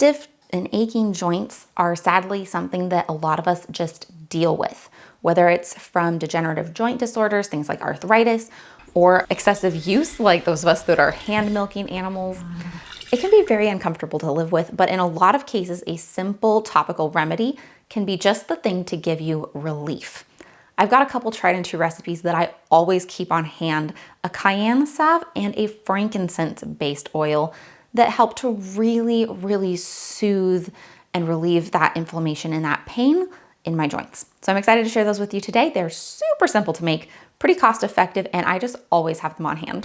Stiff and aching joints are sadly something that a lot of us just deal with, whether it's from degenerative joint disorders, things like arthritis, or excessive use, like those of us that are hand milking animals. It can be very uncomfortable to live with, but in a lot of cases, a simple topical remedy can be just the thing to give you relief. I've got a couple tried and true recipes that I always keep on hand, a cayenne salve and a frankincense based oil that help to really, really soothe and relieve that inflammation and that pain in my joints. So I'm excited to share those with you today. They're super simple to make, pretty cost effective, and I just always have them on hand.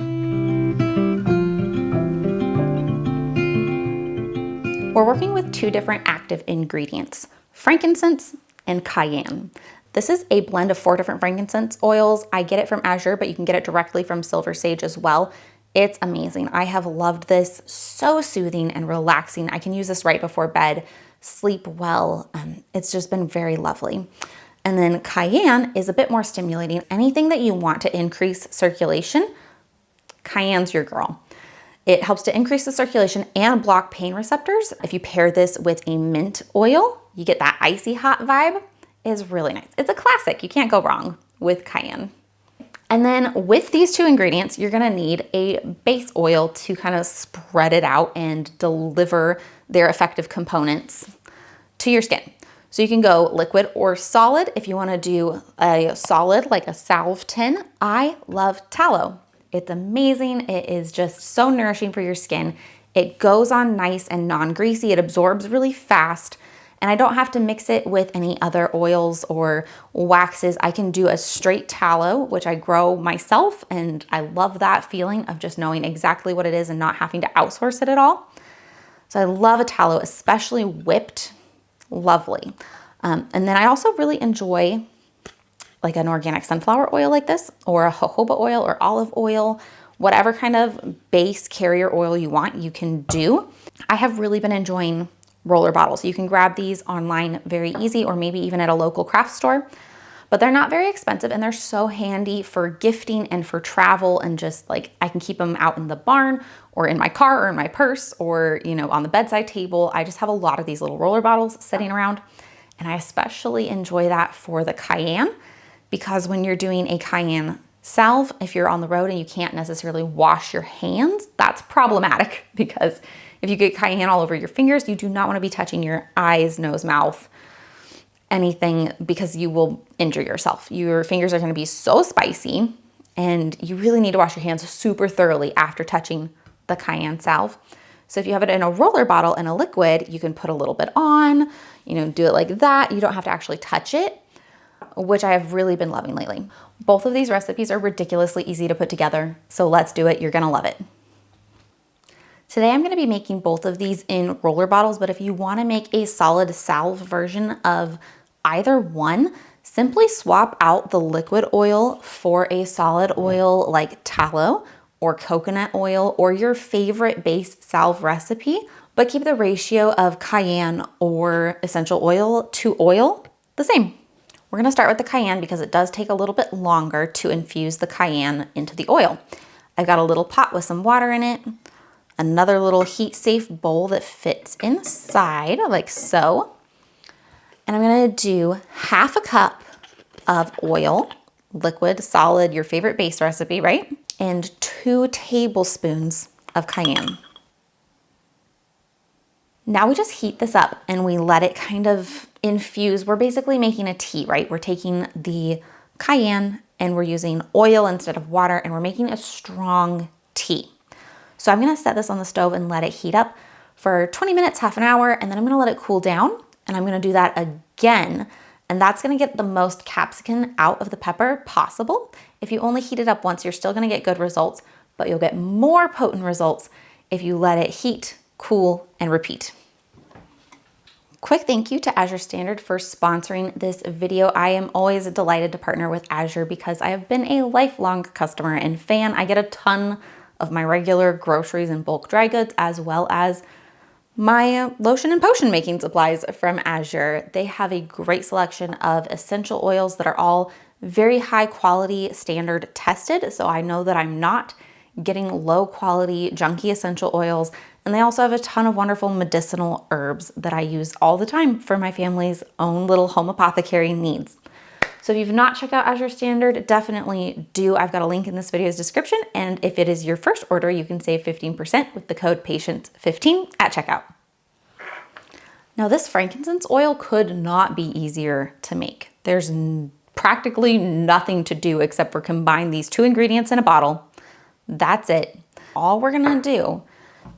We're working with two different active ingredients, frankincense and cayenne. This is a blend of 4 different frankincense oils. I get it from Azure, but you can get it directly from Silver Sage as well. It's amazing. I have loved this. So soothing and relaxing. I can use this right before bed, sleep well. It's just been very lovely. And then cayenne is a bit more stimulating. Anything that you want to increase circulation, cayenne's your girl. It helps to increase the circulation and block pain receptors. If you pair this with a mint oil, you get that icy hot vibe. It's really nice. It's a classic. You can't go wrong with cayenne. And then with these 2 ingredients, you're gonna need a base oil to kind of spread it out and deliver their effective components to your skin. So you can go liquid or solid. If you wanna do a solid, like a salve tin, I love tallow. It's amazing. It is just so nourishing for your skin. It goes on nice and non-greasy. It absorbs really fast. And I don't have to mix it with any other oils or waxes. I can do a straight tallow, which I grow myself, and I love that feeling of just knowing exactly what it is and not having to outsource it at all. So I love a tallow, especially whipped, lovely. And then I also really enjoy like an organic sunflower oil like this, or a jojoba oil or olive oil, whatever kind of base carrier oil you want, you can do. I have really been enjoying roller bottles. You can grab these online very easy, or maybe even at a local craft store, but they're not very expensive and they're so handy for gifting and for travel, and just like I can keep them out in the barn or in my car or in my purse or, you know, on the bedside table. I just have a lot of these little roller bottles sitting around, and I especially enjoy that for the cayenne, because when you're doing a cayenne salve, if you're on the road and you can't necessarily wash your hands, that's problematic, because if you get cayenne all over your fingers, you do not want to be touching your eyes, nose, mouth, anything, because you will injure yourself. Your fingers are going to be so spicy, and you really need to wash your hands super thoroughly after touching the cayenne salve. So if you have it in a roller bottle and a liquid, you can put a little bit on, you know, do it like that. You don't have to actually touch it, which I have really been loving lately. Both of these recipes are ridiculously easy to put together, so let's do it. You're going to love it. Today I'm going to be making both of these in roller bottles, but if you want to make a solid salve version of either one, simply swap out the liquid oil for a solid oil like tallow or coconut oil or your favorite base salve recipe, but keep the ratio of cayenne or essential oil to oil the same. We're going to start with the cayenne because it does take a little bit longer to infuse the cayenne into the oil. I've got a little pot with some water in it, another little heat-safe bowl that fits inside like so. And I'm gonna do 1/2 cup of oil, liquid, solid, your favorite base recipe, right? And 2 tablespoons of cayenne. Now we just heat this up and we let it kind of infuse. We're basically making a tea, right? We're taking the cayenne and we're using oil instead of water, and we're making a strong tea. So I'm gonna set this on the stove and let it heat up for 20 minutes, half an hour, and then I'm gonna let it cool down, and I'm gonna do that again, and that's gonna get the most capsicum out of the pepper possible. If you only heat it up once, you're still gonna get good results, but you'll get more potent results if you let it heat, cool, and repeat. Quick thank you to Azure Standard for sponsoring this video. I am always delighted to partner with Azure because I have been a lifelong customer and fan. I get a ton of my regular groceries and bulk dry goods, as well as my lotion and potion making supplies from Azure. They have a great selection of essential oils that are all very high quality, standard tested. So I know that I'm not getting low quality, junky essential oils. And they also have a ton of wonderful medicinal herbs that I use all the time for my family's own little home apothecary needs. So if you've not checked out Azure Standard, definitely do. I've got a link in this video's description. And if it is your first order, you can save 15% with the code PATIENT15 at checkout. Now this frankincense oil could not be easier to make. There's practically nothing to do except for combine these two ingredients in a bottle. That's it. All we're gonna do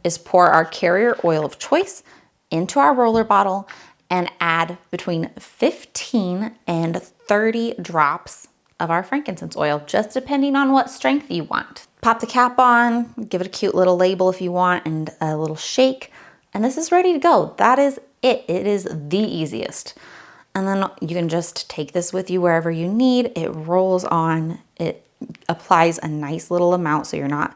is pour our carrier oil of choice into our roller bottle and add between 15 and 30 drops of our frankincense oil, just depending on what strength you want. Pop the cap on, give it a cute little label if you want, and a little shake, and this is ready to go. That is it. It is the easiest. And then you can just take this with you wherever you need. It rolls on, it applies a nice little amount so you're not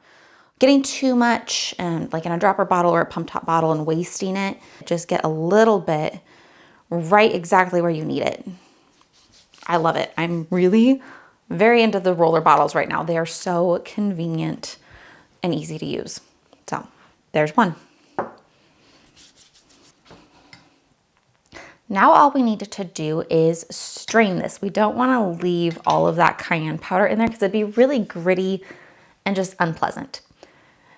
getting too much, like in a dropper bottle or a pump top bottle, and wasting it. Just get a little bit right exactly where you need it. I love it. I'm really very into the roller bottles right now. They are so convenient and easy to use. So there's one. Now all we needed to do is strain this. We don't want to leave all of that cayenne powder in there because it'd be really gritty and just unpleasant.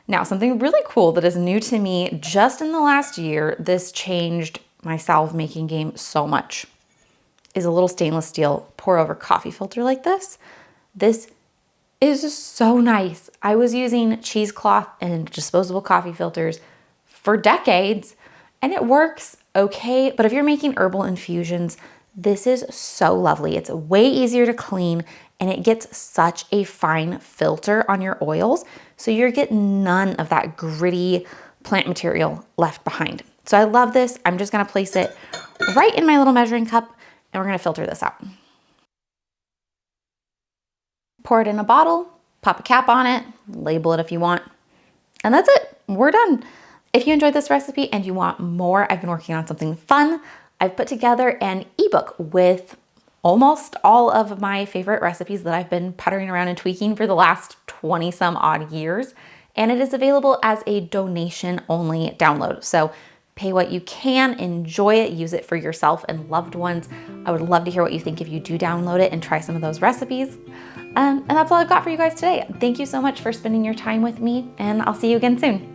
Now, something really cool that is new to me just in the last year, this changed my salve making game so much, is a little stainless steel pour over coffee filter like this. This is so nice. I was using cheesecloth and disposable coffee filters for decades and it works okay, but if you're making herbal infusions, this is so lovely. It's way easier to clean and it gets such a fine filter on your oils, so you're getting none of that gritty plant material left behind. So I love this. I'm just gonna place it right in my little measuring cup and we're gonna filter this out. Pour it in a bottle, pop a cap on it, label it if you want, and that's it. We're done. If you enjoyed this recipe and you want more, I've been working on something fun. I've put together an ebook with almost all of my favorite recipes that I've been puttering around and tweaking for the last 20 some odd years. And it is available as a donation only download. So pay what you can, enjoy it, use it for yourself and loved ones. I would love to hear what you think if you do download it and try some of those recipes. And that's all I've got for you guys today. Thank you so much for spending your time with me, and I'll see you again soon.